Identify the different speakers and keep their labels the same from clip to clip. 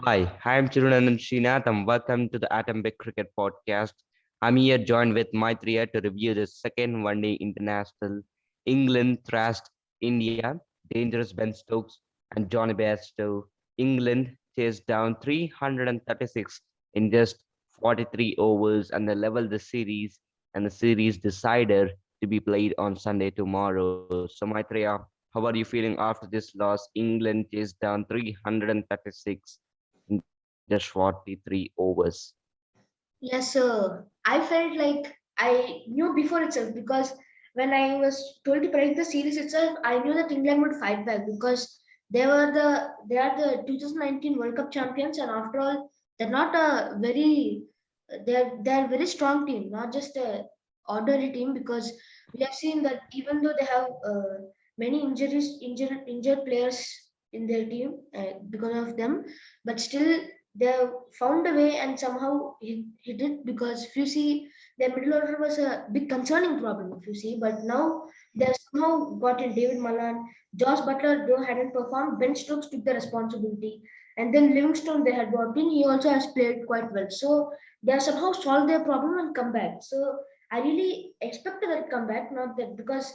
Speaker 1: Hi, I'm Chirunandan Srinath and welcome to the Atom Big Cricket Podcast. I'm here joined with Maitreya to review the second one-day international. England thrashed India, dangerous Ben Stokes and Johnny Bairstow. England chased down 336 in just 43 overs and they leveled the series and the series decided to be played on Sunday tomorrow. So Maitreya, how are you feeling after this loss? England chased down 336 in just 43 overs.
Speaker 2: Yes, sir. I felt like I knew before itself because when I was told to predict the series itself, I knew that England would fight back because they are the 2019 World Cup champions, and after all, they're not a very they're a very strong team, not just a ordinary team. Because we have seen that even though they have many injured players in their team because of them, but still they have found a way and somehow hit it. Because if you see, their middle order was a big concerning problem if you see, but now they have somehow got in David Malan, Josh Butler though hadn't performed, Ben Stokes took the responsibility, and then Livingstone they had brought in, he also has played quite well. So they have somehow solved their problem and come back. So I really expected that comeback, not that, because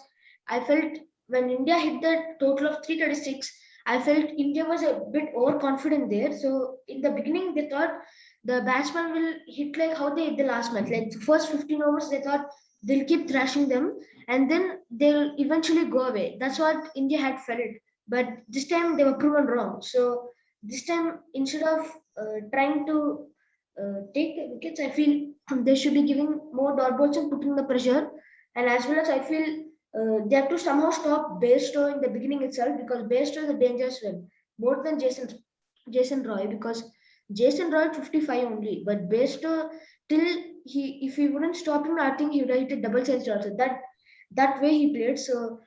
Speaker 2: I felt when India hit the total of 336, I felt India was a bit overconfident there. So in the beginning, they thought the batsman will hit like how they hit the last match. Like the first 15 overs, they thought they'll keep thrashing them and then they'll eventually go away. That's what India had felt. But this time they were proven wrong. So this time, instead of trying to take the wickets, I feel they should be giving more dot balls and putting the pressure. And as well as I feel they have to somehow stop Bairstow in the beginning itself, because Bairstow is a dangerous one more than Jason Roy, because Jason Roy 55 only, but Bairstow till he if he wouldn't stop him, I think he would have hit a double century also. That way he played. So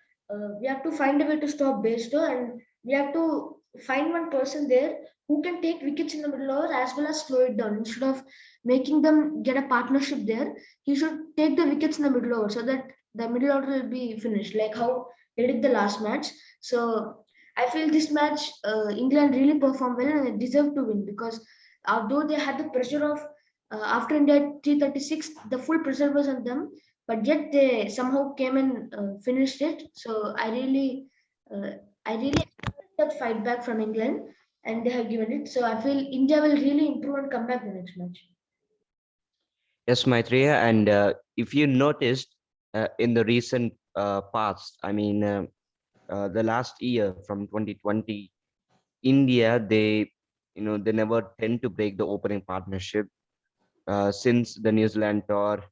Speaker 2: we have to find a way to stop Bairstow, and we have to find one person there who can take wickets in the middle over as well as slow it down. Instead of making them get a partnership there, he should take the wickets in the middle over so that the middle order will be finished, like how they did the last match. So I feel this match, England really performed well and they deserved to win, because although they had the pressure of after India 336, the full pressure was on them, but yet they somehow came and finished it. So uh, I really expected that fight back from England, and they have given it. So I feel India will really improve and come back the next match.
Speaker 1: Yes, Maitreya, and if you noticed in the recent past, the last year from 2020, India, they never tend to break the opening partnership since the New Zealand tour,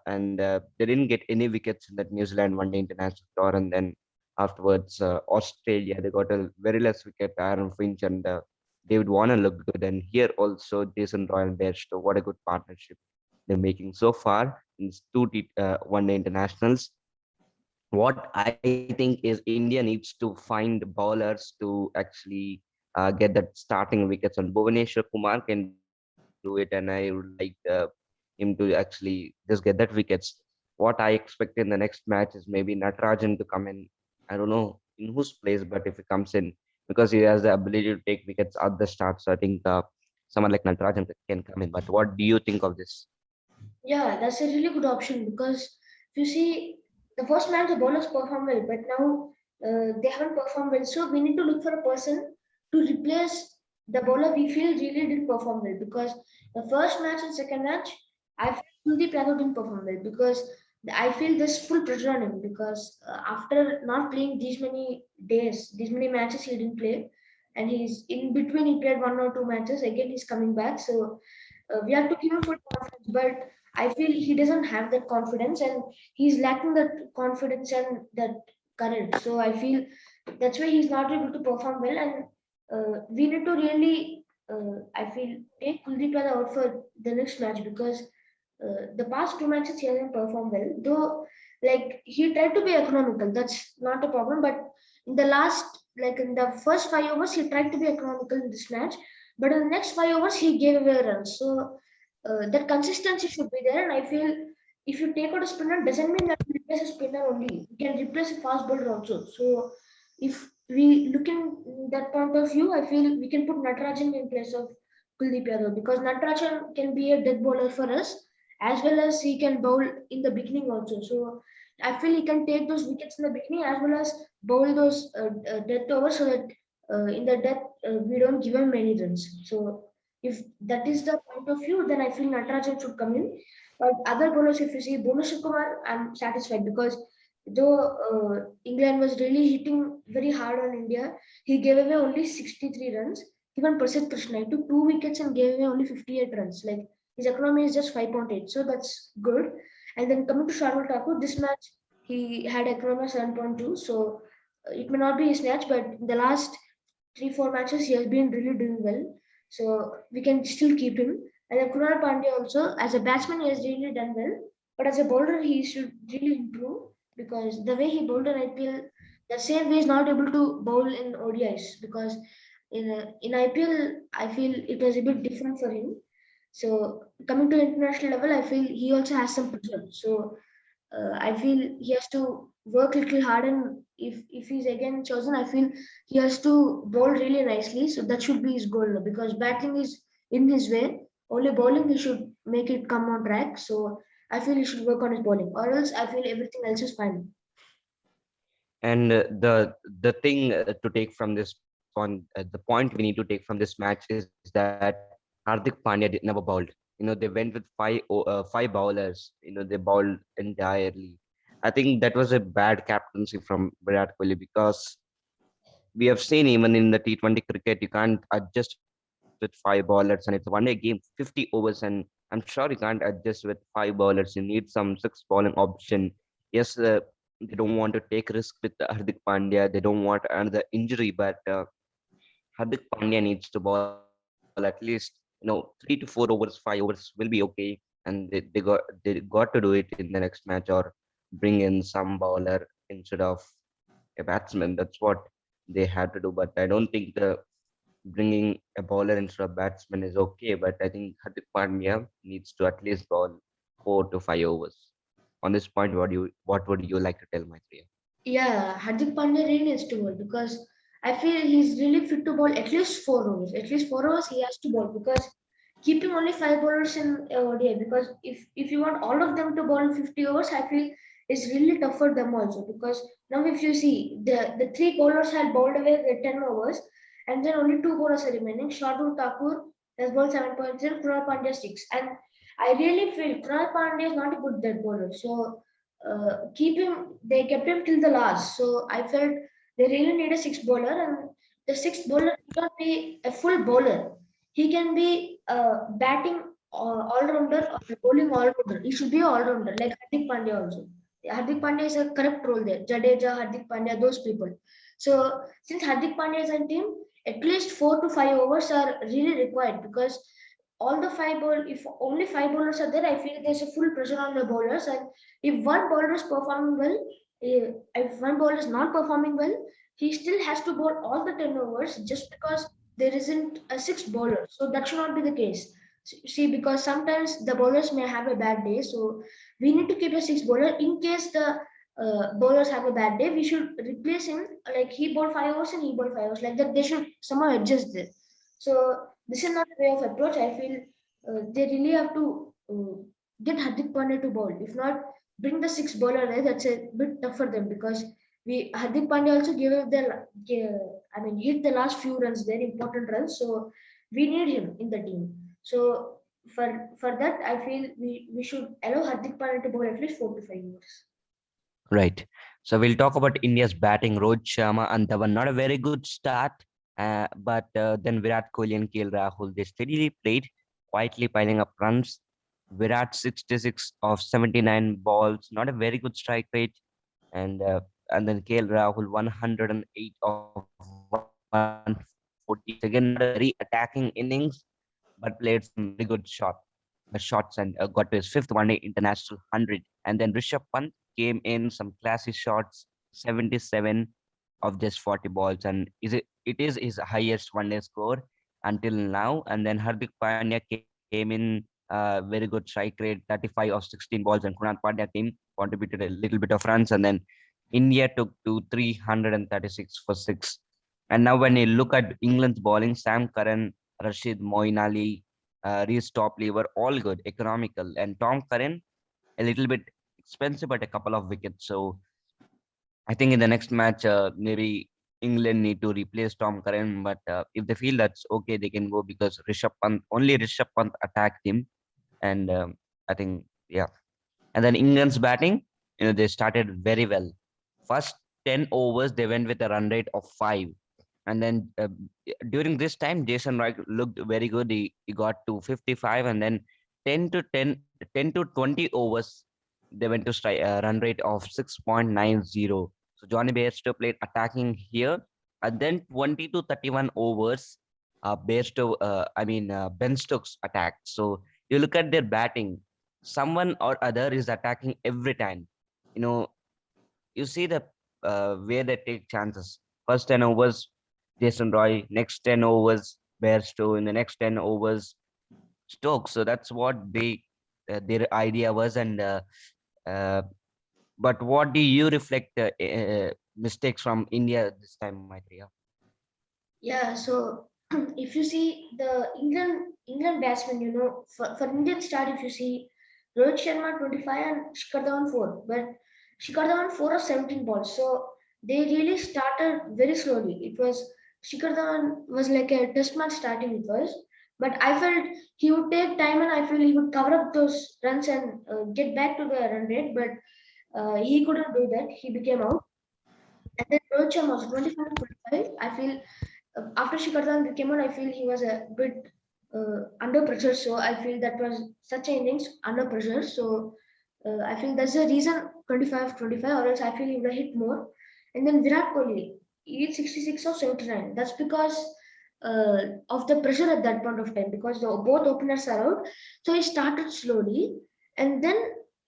Speaker 1: and they didn't get any wickets in that New Zealand one day international tour, and then afterwards Australia they got a very less wicket. Aaron Finch and David Warner looked good, and here also Jason Roy and Bairstow. What a good partnership they're making so far in these one day internationals. What I think is India needs to find bowlers to actually get that starting wickets, and Bhuvaneshwar Kumar can do it, and I would like him to actually just get that wickets. What I expect in the next match is maybe Natarajan to come in. I don't know in whose place, but if he comes in, because he has the ability to take wickets at the start, so I think someone like Natarajan can come in. But what do you think of this?
Speaker 2: Yeah, that's a really good option, because if you see, the first match the bowlers performed well, but now they haven't performed well. So we need to look for a person to replace the bowler we feel really did perform well. Because the first match and second match, I feel Kuldeep Yadav didn't perform well, because I feel there's full pressure on him, because after not playing these many days, these many matches he didn't play, and he's in between he played one or two matches. Again he's coming back, so we have to give him full confidence. But I feel he doesn't have that confidence, and he's lacking that confidence and that courage. So I feel that's why he's not able to perform well. And we need to really, I feel, take Kuldeep Yadav out for the next match, because the past two matches he hasn't performed well. Though, like he tried to be economical, that's not a problem. But in the last, like in the first 5 overs, he tried to be economical in this match. But in the next 5 overs, he gave away runs. So that consistency should be there. And I feel if you take out a spinner, doesn't mean that you replace a spinner only. You can replace a fast bowler also. So if we look in that point of view, I feel we can put Natarajan in place of Kuldeep Yadav because Natarajan can be a death bowler for us as well as he can bowl in the beginning also. So I feel he can take those wickets in the beginning as well as bowl those death overs so that in the death we don't give him many runs. So if that is the point of view, then I feel Natarajan should come in. But other bowlers, if you see Bhuvneshwar Kumar, I'm satisfied because though England was really hitting very hard on India, he gave away only 63 runs. Even Prasidh Krishna, he took two wickets and gave away only 58 runs. Like his economy is just 5.8, so that's good. And then coming to Sharul Thakur, this match he had economy of 7.2, so it may not be his match, but in the last 3 4 matches he has been really doing well. So we can still keep him. And then Kunal Pandya also, as a batsman, he has really done well. But as a bowler, he should really improve because the way he bowled in IPL, the same way is not able to bowl in ODIs because in IPL, I feel it was a bit different for him. So coming to international level, I feel he also has some pressure. So I feel he has to work a little hard, and if he's again chosen, I feel he has to bowl really nicely. So that should be his goal because batting is in his way. Only bowling he should make it come on track. So I feel he should work on his bowling, or else I feel everything else is fine.
Speaker 1: And the thing to take from this point, the point we need to take from this match is that Hardik Pandya never bowled. They went with five bowlers. They bowled entirely. I think that was a bad captaincy from Virat Kohli because we have seen even in the T20 cricket, you can't adjust with five bowlers, and it's a one-day game, 50 overs, and I'm sure you can't adjust with five bowlers. You need some six bowling option. Yes, they don't want to take risk with Hardik Pandya. They don't want another injury, but Hardik Pandya needs to bowl at least 3 to 4 overs, 5 overs will be okay, and they got to do it in the next match or bring in some bowler instead of a batsman. That's what they have to do. But I don't think the bringing a bowler instead of batsman is okay. But I think Hardik Pandya needs to at least bowl 4 to 5 overs. On this point, what would you like to tell Maitreya?
Speaker 2: Yeah, Hardik Pandya really needs to bowl because I feel he's really fit to bowl at least 4 overs. At least 4 overs he has to bowl because keeping only five bowlers in ODI because if you want all of them to bowl 50 overs, I feel it's really tough for them also because now if you see the three bowlers had bowled away the 10 overs and then only two bowlers are remaining. Shardul Thakur has bowled 7.0, Kunal Pandya 6. And I really feel Kunal Pandya is not a good dead bowler. So keep him. They kept him till the last. So I felt they really need a sixth bowler, and the sixth bowler cannot be a full bowler. He can be batting all rounder or bowling all rounder. He should be all rounder like Hardik Pandya also. Hardik Pandya is a correct role there. Jadeja, Hardik Pandya, those people. So since Hardik Pandya is on team, at least 4 to 5 overs are really required because all the five bowl if only five bowlers are there, I feel there's a full pressure on the bowlers. And if one bowler is performing well, if one bowler is not performing well, he still has to bowl all the 10 overs just because there isn't a sixth bowler. So that should not be the case. See, because sometimes the bowlers may have a bad day, so we need to keep a sixth bowler in case the bowlers have a bad day. We should replace him like he bowled 5 overs and he bowled 5 overs like that. They should somehow adjust this. So this is not a way of approach. I feel they really have to get Hardik Pandya to bowl. If not, bring the sixth bowler there. That's a bit tough for them because we Hardik Pandya also gave up I mean, hit the last few runs, very important runs. So we need him in the team. So for that, I feel we should allow Hardik Pandya to bowl at least 4 to 5 overs.
Speaker 1: Right. So we'll talk about India's batting. Rohit Sharma and Dhawan, not a very good start. But then Virat Kohli and KL Rahul, they steadily played, quietly piling up runs. Virat 66 of 79 balls, not a very good strike rate. And then KL Rahul 108 of 140. Again, not a very attacking innings, but played some very good shots and got to his fifth one-day international 100. And then Rishabh Pant came in some classy shots, 77 of just 40 balls, and it is his highest one-day score until now. And then Hardik Pandya came in very good strike rate, 35 of 16 balls, and Kunal Pandya came contributed a little bit of runs, and then India took to 336 for 6. And now when you look at England's bowling, Sam Curran, Rashid Moeen Ali, Reece Topley were all good, economical. And Tom Curran, a little bit expensive, but a couple of wickets. So I think in the next match, maybe England need to replace Tom Curran. But if they feel that's okay, they can go because Rishabh Pant attacked him. And I think, yeah. And then England's batting, they started very well. First 10 overs, they went with a run rate of 5. And then during this time, Jason Wright looked very good. He got to 55, and then 10 to 20 overs, they went to run rate of 6.90. So Johnny Bairstow played attacking here. And then 20 to 31 overs, Ben Stokes attacked. So you look at their batting, someone or other is attacking every time. You know, you see the way they take chances. First 10 overs, Jason Roy. Next 10 overs, Bairstow. In the next 10 overs, Stokes. So that's what their idea was. And uh, but what do you reflect mistakes from India this time, Maitreya?
Speaker 2: Yeah, so if you see the England batsmen, for Indian start, if you see Rohit Sharma 25 and Shikhar Dhawan 4, but Shikhar Dhawan 4 of 17 balls, so they really started very slowly. It was Shikhar Dhawan was like a test match starting it was, but I felt he would take time and I felt he would cover up those runs and get back to the run rate, but he couldn't do that. He became out. And then Rohit Sharma was 25 and 25. I feel after Shikardan came on, I feel he was a bit under pressure. So I feel that was such an innings under pressure. So I feel that's the reason 25-25, or else I feel he would have hit more. And then Virat Kohli, he hit 66 or 79. That's because of the pressure at that point of time, because both openers are out. So he started slowly, and then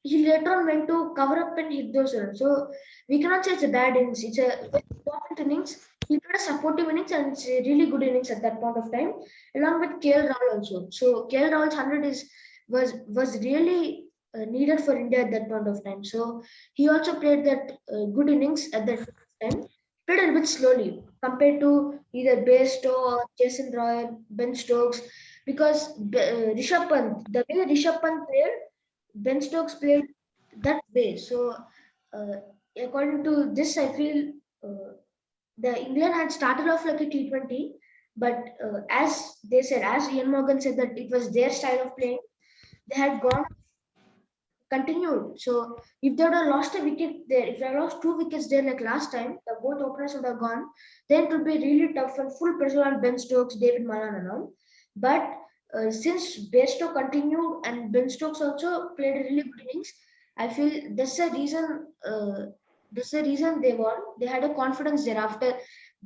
Speaker 2: he later on went to cover up and hit those runs. So we cannot say it's a bad innings. It's a very important innings. He played a supportive innings and it's a really good innings at that point of time, along with KL Rahul also. So KL Rahul's 100 was really needed for India at that point of time. So he also played that good innings at that time. Played a bit slowly compared to either Bairstow or Jason Roy, Ben Stokes, because Rishabh Pant, the way Rishabh Pant played, Ben Stokes played that way. So uh, according to this, I feel the England had started off like a T20, but as they said, as Ian Morgan said, that it was their style of playing. They had gone continued. So if they would have lost a wicket there, if they had lost 2 wickets there like last time, the both openers would have gone. Then it would be really tough and full pressure on Ben Stokes, David Malan and all. But since Bairstow continued and Ben Stokes also played a really good innings, I feel that's the reason. That's the reason they won. They had a confidence there after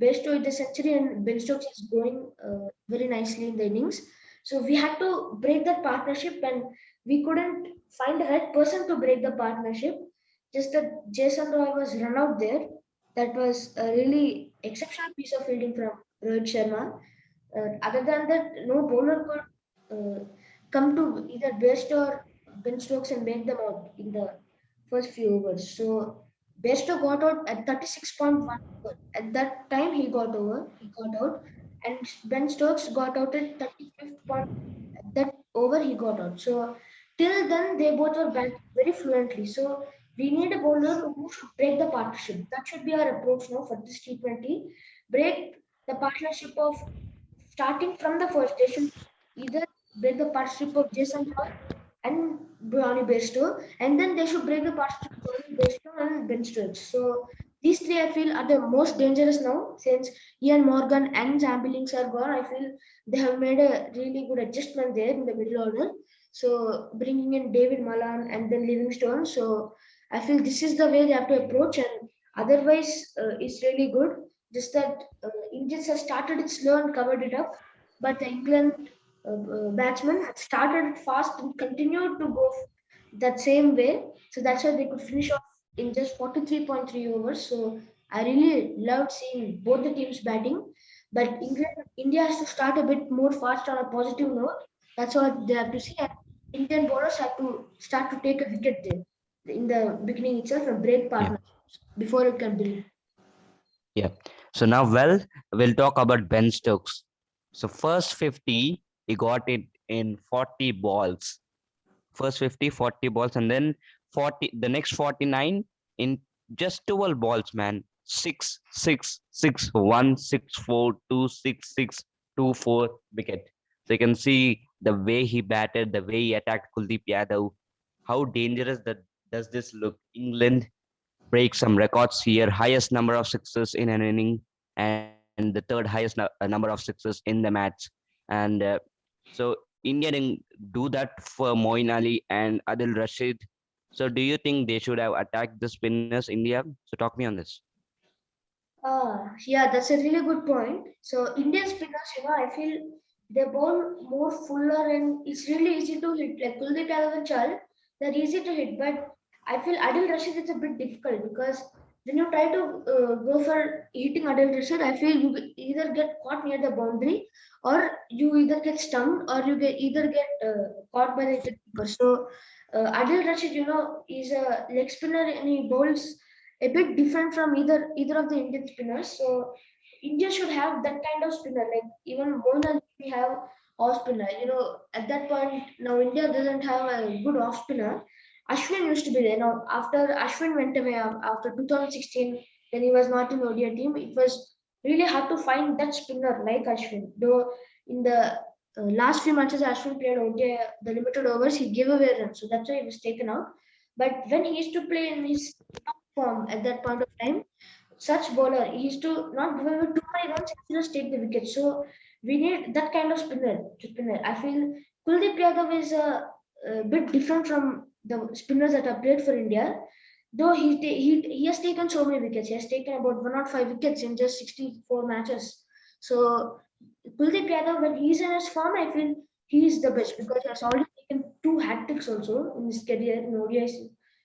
Speaker 2: Bairstow hit the century and Ben Stokes is going very nicely in the innings. So we had to break that partnership, and we couldn't find the right person to break the partnership. Just that Jason Roy was run out there. That was a really exceptional piece of fielding from Rohit Sharma. Other than that, no bowler could come to either Bairstow or Ben Stokes and make them out in the first few overs. So Bairstow got out at 36.1 over. At that time, he got out, and Ben Stokes got out at 35th point. At that over, he got out. So till then, they both were batting very fluently. So we need a bowler who should break the partnership. That should be our approach now for this T20. Break the partnership of starting from the first. They should either break the partnership of Jason Roy and Brownie Bairstow, and then they should break the partnership of Brownie Bairstow and Ben Stokes. So these three I feel are the most dangerous now, since Ian Morgan and Zambilings are gone. I feel they have made a really good adjustment there in the middle order. So bringing in David Malan and then Livingstone. So I feel this is the way they have to approach, and otherwise it's really good. Just that Indians have started it slow and covered it up, but the England batsmen had started it fast and continued to go that same way. So that's why they could finish off in just 43.3 overs. So I really loved seeing both the teams batting. But India has to start a bit more fast on a positive note. That's what they have to see. And Indian bowlers have to start to take a wicket there in the beginning itself and break
Speaker 1: Yeah.
Speaker 2: partners. before it can build.
Speaker 1: Yeah. So now, well, we'll talk about Ben Stokes. So first 50, he got it in 40 balls. First 50, 40 balls, and then 40, the next 49 in just 12 balls, man. 6, 6, 6, 1, 6, 4, 2, 6, 6, 2, 4 wicket. So you can see the way he batted, the way he attacked Kuldeep Yadav. How dangerous that does this look? England break some records here. Highest number of sixes in an inning, and the third highest number of sixes in the match. And so India didn't do that for Moeen Ali and Adil Rashid. So do you think they should have attacked the spinners, India? So talk me on this.
Speaker 2: Yeah, that's a really good point. So Indian spinners, I feel they bowl more fuller and it's really easy to hit. Like Kuldeep Yadav and Chal, they're easy to hit, but I feel Adil Rashid is a bit difficult because when you try to go for hitting Adil Rashid, I feel you either get caught near the boundary or you either get stumped or you get either get caught by the wicketkeeper. So Adil Rashid, is a leg spinner and he bowls a bit different from either of the Indian spinners. So India should have that kind of spinner. Like even Mona we have off spinner. At that point now India doesn't have a good off spinner. Ashwin used to be there. Now after Ashwin went away after 2016, when he was not in ODI team, it was really hard to find that spinner like Ashwin. Though in the last few matches Ashwin played ODI, the limited overs, he gave away runs, so that's why he was taken out. But when he used to play in his form at that point of time, such bowler, he used to not give away too many runs and just take the wicket. So we need that kind of spinner. I feel Kuldeep Yadav is a bit different from the spinners that have played for India. Though he has taken so many wickets, he has taken about 105 wickets in just 64 matches. So Kuldeep Yadav, when he's in his form, I feel he is the best because he has already taken two hat tricks also in his career in ODIs.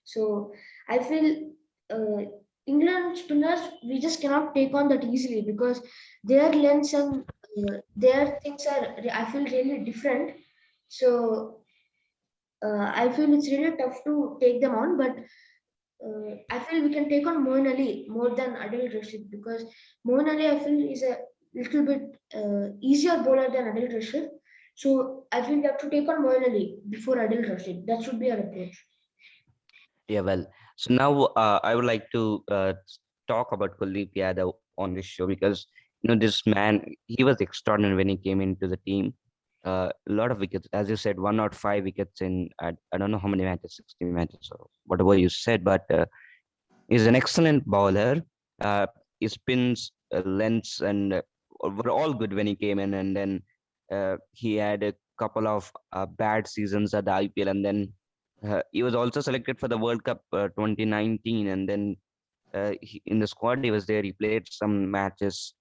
Speaker 2: So I feel uh, England spinners we just cannot take on that easily because their lengths and their things are I feel really different. So I feel it's really tough to take them on, but I feel we can take on Moeen Ali more than Adil Rashid because Moeen Ali I feel is a little bit easier bowler than Adil Rashid. So I feel we have to take on Moeen Ali before Adil Rashid. That should be our approach.
Speaker 1: Yeah, well, so now I would like to talk about Kuldeep Yadav on this show because this man, he was extraordinary when he came into the team. A lot of wickets, as you said, 105 wickets in I don't know how many matches, 60 matches or whatever you said, but he's an excellent bowler. His spins, lengths, and were all good when he came in, and then he had a couple of bad seasons at the IPL, and then he was also selected for the World Cup 2019, and then in the squad he was there. He played some matches,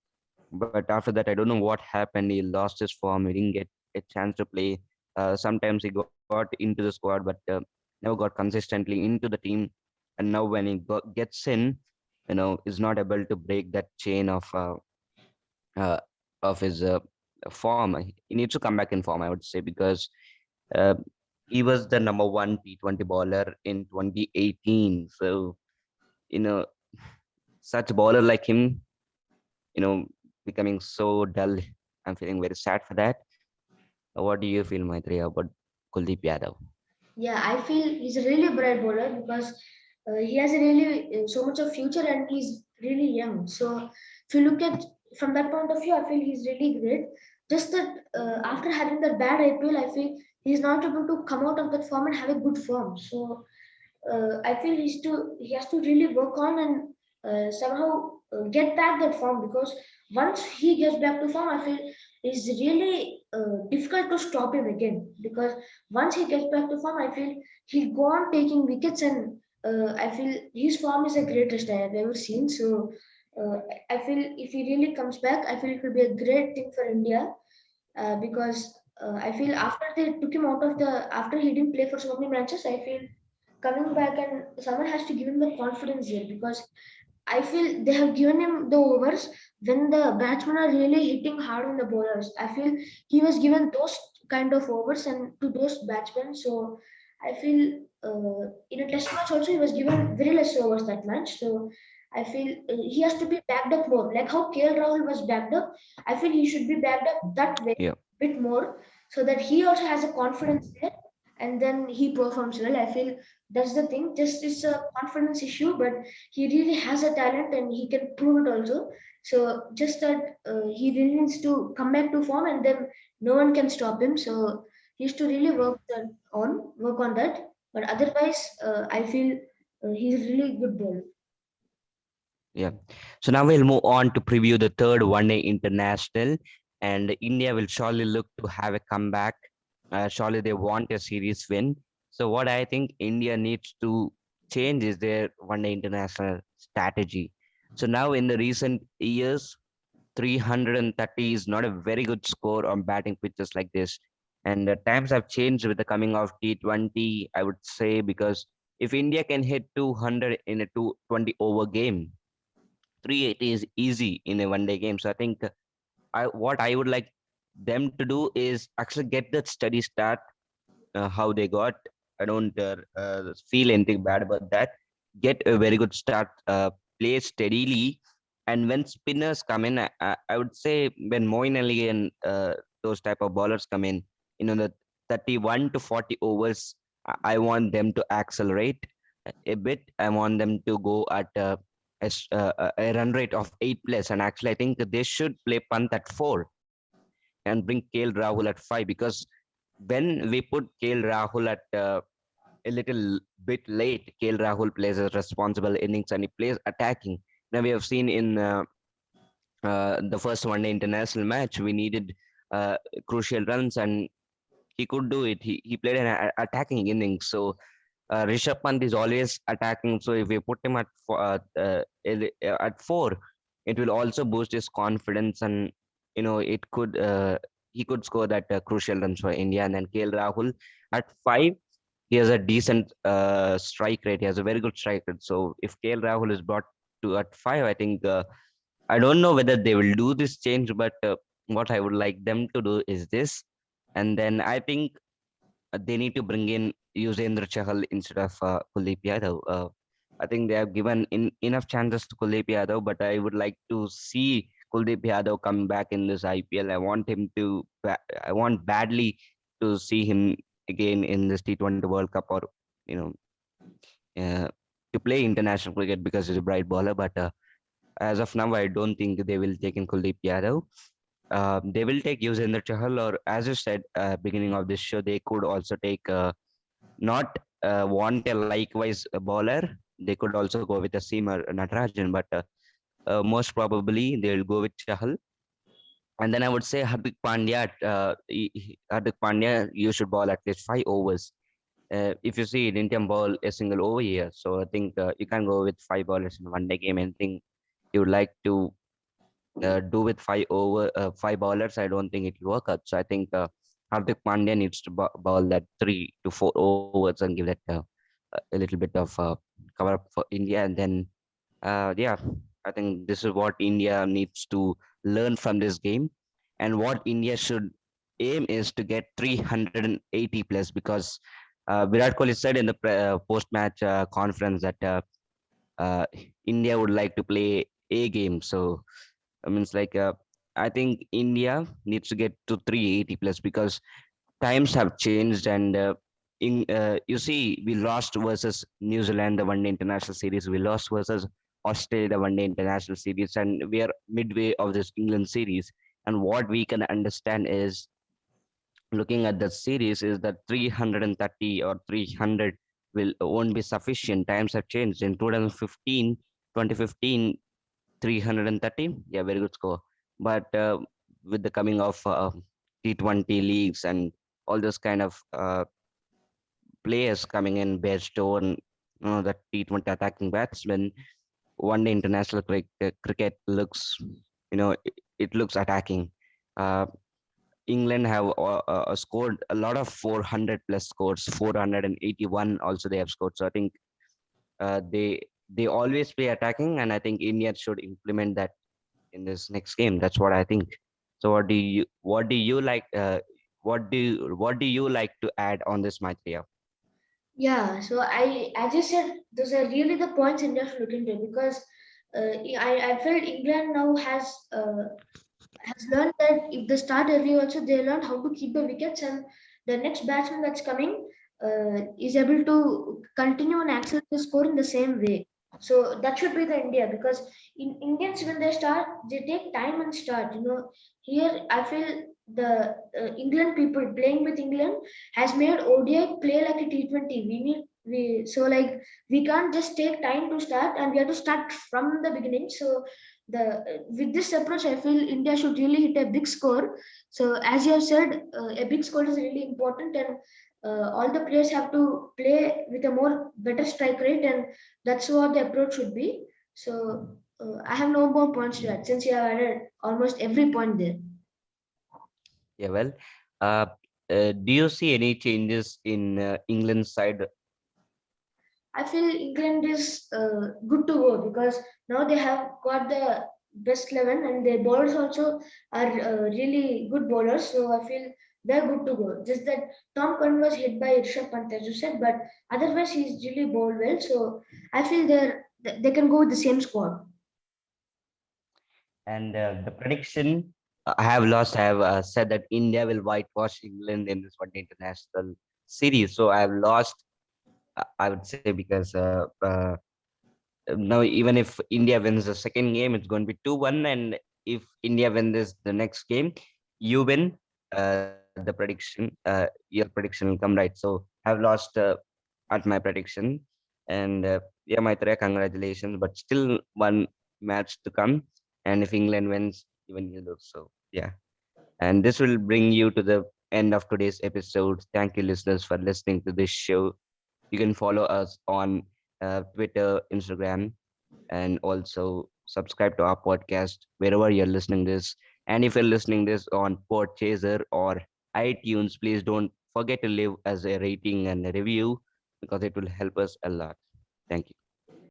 Speaker 1: but after that, I don't know what happened. He lost his form. He didn't get a chance to play. Sometimes he got into the squad, but never got consistently into the team. And now when he gets in, is not able to break that chain uh, of his form. He needs to come back in form, I would say, because uh, he was the number one T20 bowler in 2018. So, you know, such bowler like him, becoming so dull. I'm feeling very sad for that. What do you feel, Maitreya, about Kuldeep Yadav?
Speaker 2: Yeah, I feel he's a really bright bowler because he has a really so much of future and he's really young. So if you look at from that point of view, I feel he's really great. Just that after having that bad IPL, I feel he's not able to come out of that form and have a good form. So I feel he has to really work on and somehow get back that form because once he gets back to form, I feel it's really difficult to stop him again because once he gets back to form, I feel he'll go on taking wickets and I feel his form is the greatest I have ever seen. So I feel if he really comes back, I feel it will be a great thing for India because I feel after they took him out of the after he didn't play for so many matches, I feel coming back and someone has to give him the confidence here because I feel they have given him the overs when the batsmen are really hitting hard on the bowlers. I feel he was given those kind of overs and to those batsmen. So I feel in a test match also he was given very less overs that match. So I feel he has to be backed up more. Like how KL Rahul was backed up, I feel he should be backed up that way
Speaker 1: Yeah.
Speaker 2: bit more so that he also has a confidence there and then he performs well. I feel that's the thing. Just it's a confidence issue, but he really has a talent and he can prove it also. So just that he really needs to come back to form and then no one can stop him. So he has to really work on that. But otherwise, I feel he's really good bowler.
Speaker 1: Yeah. So now we'll move on to preview the third one-day international, and India will surely look to have a comeback. Surely they want a series win. So what I think India needs to change is their one-day international strategy. So now in the recent years, 330 is not a very good score on batting pitches like this. And times have changed with the coming of T20, I would say, because if India can hit 200 in a 220 over game, 380 is easy in a one day game. So I think what I would like them to do is actually get that steady start how they got. I don't feel anything bad about that. Get a very good start, play steadily, and when spinners come in, I would say when Moin Ali and those type of bowlers come in, the 31 to 40 overs, I want them to accelerate a bit. I want them to go at a run rate of 8 plus, and actually I think that they should play punt at 4 and bring KL Rahul at 5 because when we put KL Rahul at a little bit late, KL Rahul plays a responsible innings and he plays attacking. Now we have seen in the first one day international match, we needed crucial runs and he could do it. He played an attacking innings. So Rishabh Pant is always attacking. So if we put him at 4, it will also boost his confidence and it could he could score that crucial runs for India. And then KL Rahul at 5, he has a decent strike rate. He has a very good strike rate. So if KL Rahul is brought to at 5, I think I don't know whether they will do this change, but what I would like them to do is this. And then I think they need to bring in Yuzendra Chahal instead of Kuldeep Yadav. I think they have given enough chances to Kuldeep Yadav, but I would like to see Kuldeep Yadav come back in this IPL. I want badly to see him again in this T20 World Cup or you know uh, to play international cricket because he's a bright bowler. But as of now, I don't think they will take in Kuldeep Yadav. They will take Yuzendra Chahal, or as you said, beginning of this show, they could also take not want a likewise bowler. They could also go with a seamer Natarajan, but most probably they will go with Chahal. And then I would say Hardik Pandya. Hardik Pandya, you should bowl at least 5 overs. If you see it, Indian ball a single over here, so I think you can go with 5 bowlers in one day game. And think you would like to do with 5 bowlers, I don't think it will work out. So I think Hardik Pandya needs to bowl that 3 to 4 overs and give that a little bit of cover up for India. And then yeah, I think this is what India needs to learn from this game, and what India should aim is to get 380 plus because Virat Kohli said in the post-match conference that uh, India would like to play a game. So I mean, it's like I think India needs to get to 380 plus because times have changed and you see we lost versus New Zealand the one day international series, we lost versus Australia the one day international series, and we are midway of this England series. And what we can understand is looking at the series is that 330 or 300 will won't be sufficient. Times have changed. In 2015, 330, yeah, very good score. But with the coming of T20 leagues and all those kind of players coming in, Bairstow and the T20 attacking batsmen, one day international cricket looks, it looks attacking. Uh, England have scored a lot of 400 plus scores, 481 also they have scored. So I think they always play attacking, and I think India should implement that in this next game. That's what I think. So what do you like? What do you like to add on this match here?
Speaker 2: Yeah, so as you said, those are really the points India should look into because I felt England now has learned that if they start early, also they learn how to keep the wickets, and the next batsman that's coming is able to continue and accelerate the score in the same way. So that should be the India because in Indians when they start, they take time and start. Here I feel the England people playing with England has made ODI play like a T20. We can't just take time to start, and we have to start from the beginning. So the with this approach, I feel India should really hit a big score. So as you have said, a big score is really important, and all the players have to play with a more better strike rate, and that's what the approach should be. So I have no more points to add since you have added almost every point there.
Speaker 1: Yeah, well, uh, do you see any changes in England's side?
Speaker 2: I feel England is good to go because now they have got the best 11 and their bowlers also are really good bowlers. So I feel they're good to go. Just that Tom Curran was hit by Rishabh Pant as you said, but otherwise he's really bowled well. So I feel they can go with the same squad.
Speaker 1: And the prediction, I have lost. I have said that India will whitewash England in this one international series. So I have lost. I would say because now even if India wins the second game, it's going to be 2-1, and if India wins this the next game, you win the prediction. Your prediction will come right. So I've lost at my prediction, and yeah, Maitreya, congratulations. But still one match to come, and if England wins, even you lose. So yeah, and this will bring you to the end of today's episode. Thank you, listeners, for listening to this show. You can follow us on Twitter, Instagram, and also subscribe to our podcast wherever you're listening this. And if you're listening this on Podchaser or iTunes, please don't forget to leave us a rating and a review because it will help us a lot. Thank you.